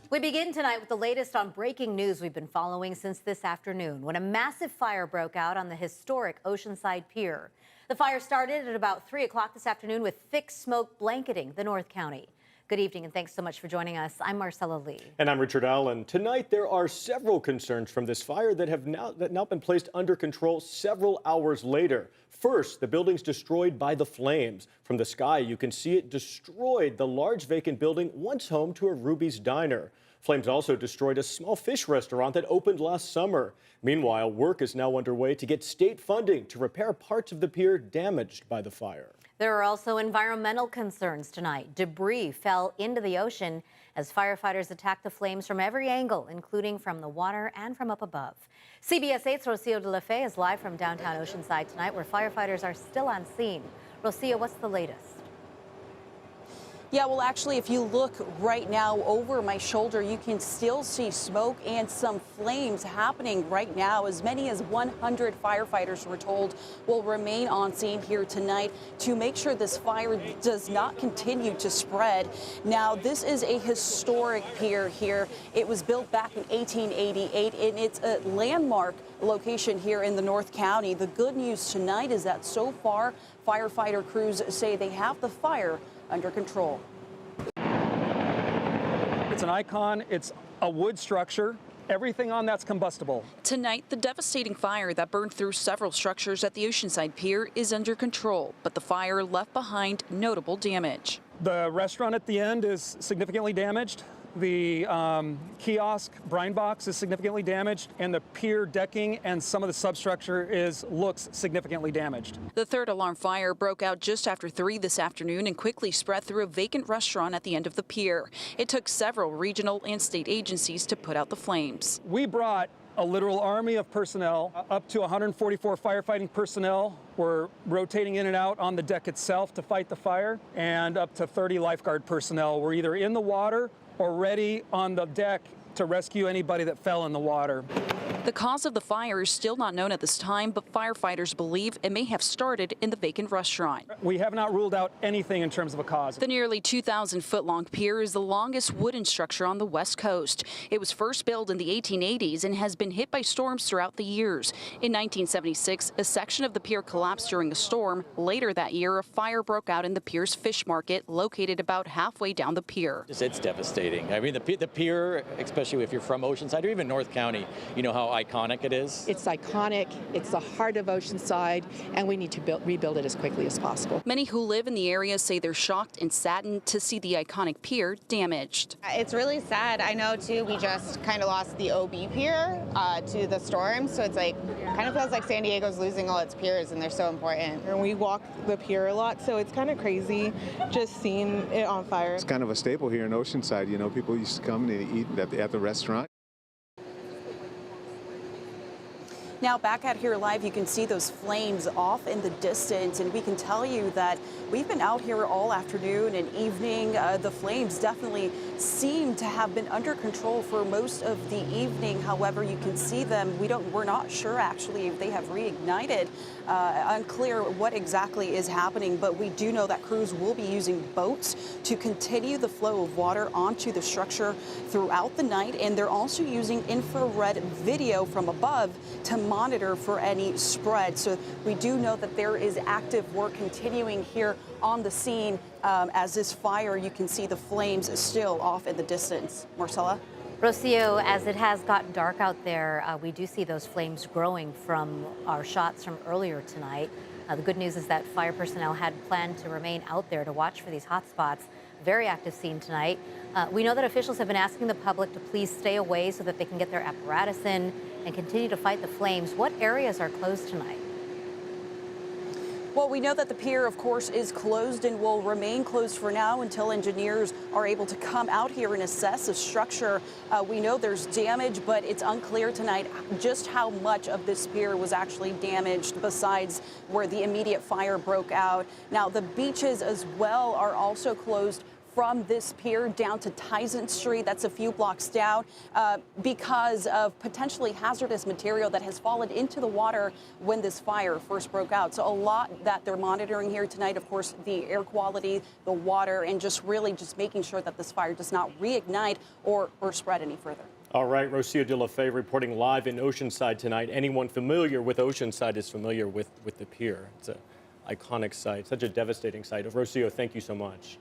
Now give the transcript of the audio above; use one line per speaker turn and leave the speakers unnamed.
We begin tonight with the latest on breaking news we've been following since this afternoon when a massive fire broke out on the historic Oceanside Pier. The fire started at about 3 o'clock this afternoon with thick smoke blanketing the North County. Good evening and thanks so much for joining us. I'm Marcella Lee.
And I'm Richard Allen. Tonight there are several concerns from this fire that have now been placed under control several hours later. First, the building's destroyed by the flames. From the sky, you can see it destroyed the large vacant building once home to a Ruby's Diner. Flames also destroyed a small fish restaurant that opened last summer. Meanwhile, work is now underway to get state funding to repair parts of the pier damaged by the fire.
There are also environmental concerns tonight. Debris fell into the ocean as firefighters attacked the flames from every angle, including from the water and from up above. CBS 8's Rocio de la Fe is live from downtown Oceanside tonight, where firefighters are still on scene. Rocio, what's the latest?
Yeah, well, actually, if you look right now over my shoulder, you can still see smoke and some flames happening right now. As many as 100 firefighters, we're told, will remain on scene here tonight to make sure this fire does not continue to spread. Now, this is a historic pier here. It was built back in 1888, and it's a landmark location here in the North County. The good news tonight is that so far, firefighter crews say they have the fire under control.
It's an icon. It's a wood structure. Everything on that's combustible.
Tonight, the devastating fire that burned through several structures at the Oceanside Pier is under control, but the fire left behind notable damage.
The restaurant at the end is significantly damaged. The kiosk brine box is significantly damaged, and the pier decking and some of the substructure looks significantly damaged.
The third alarm fire broke out just after 3 this afternoon and quickly spread through a vacant restaurant at the end of the pier. It took several regional and state agencies to put out the flames.
We brought a literal army of personnel. Up to 144 firefighting personnel were rotating in and out on the deck itself to fight the fire, and up to 30 lifeguard personnel were either in the water or ready on the deck to rescue anybody that fell in the water.
The cause of the fire is still not known at this time, but firefighters believe it may have started in the vacant restaurant.
We have not ruled out anything in terms of a cause.
The nearly 2,000-foot-long pier is the longest wooden structure on the West Coast. It was first built in the 1880s and has been hit by storms throughout the years. In 1976, a section of the pier collapsed during a storm. Later that year, a fire broke out in the pier's fish market, located about halfway down the pier.
It's devastating. I mean, the pier, especially if you're from Oceanside or even North County, you know how iconic it is.
It's iconic. It's the heart of Oceanside, and we need to rebuild it as quickly as possible.
Many who live in the area say they're shocked and saddened to see the iconic pier damaged.
It's really sad. I know, too, we just kind of lost the OB pier to the storm, so it's like, kind of feels like San Diego's losing all its piers, and they're so important.
And we walk the pier a lot, so it's kind of crazy just seeing it on fire.
It's kind of a staple here in Oceanside. You know, people used to come and eat at the restaurant.
Now back out here live, you can see those flames off in the distance, and we can tell you that we've been out here all afternoon and evening. The flames definitely seem to have been under control for most of the evening. However, you can see them. We're not sure actually if they have reignited. Unclear what exactly is happening, but we do know that crews will be using boats to continue the flow of water onto the structure throughout the night, and they're also using infrared video from above to monitor for any spread. So we do know that there is active work continuing here on the scene. As this fire, you can see the flames still off in the distance. Marcella?
Rocio, as it has gotten dark out there, we do see those flames growing from our shots from earlier tonight. The good news is that fire personnel had planned to remain out there to watch for these hot spots. Very active scene tonight. We know that officials have been asking the public to please stay away so that they can get their apparatus in and continue to fight the flames. What areas are closed tonight?
Well, we know that the pier, of course, is closed and will remain closed for now until engineers are able to come out here and assess the structure. We know there's damage, but it's unclear tonight just how much of this pier was actually damaged besides where the immediate fire broke out. Now, the beaches as well are also closed from this pier down to Tyson Street. That's a few blocks down because of potentially hazardous material that has fallen into the water when this fire first broke out. So a lot that they're monitoring here tonight, of course, the air quality, the water, and just really just making sure that this fire does not reignite or spread any further.
All right, Rocio De La Fey reporting live in Oceanside tonight. Anyone familiar with Oceanside is familiar with the pier. It's an iconic site, such a devastating site. Rocio, thank you so much.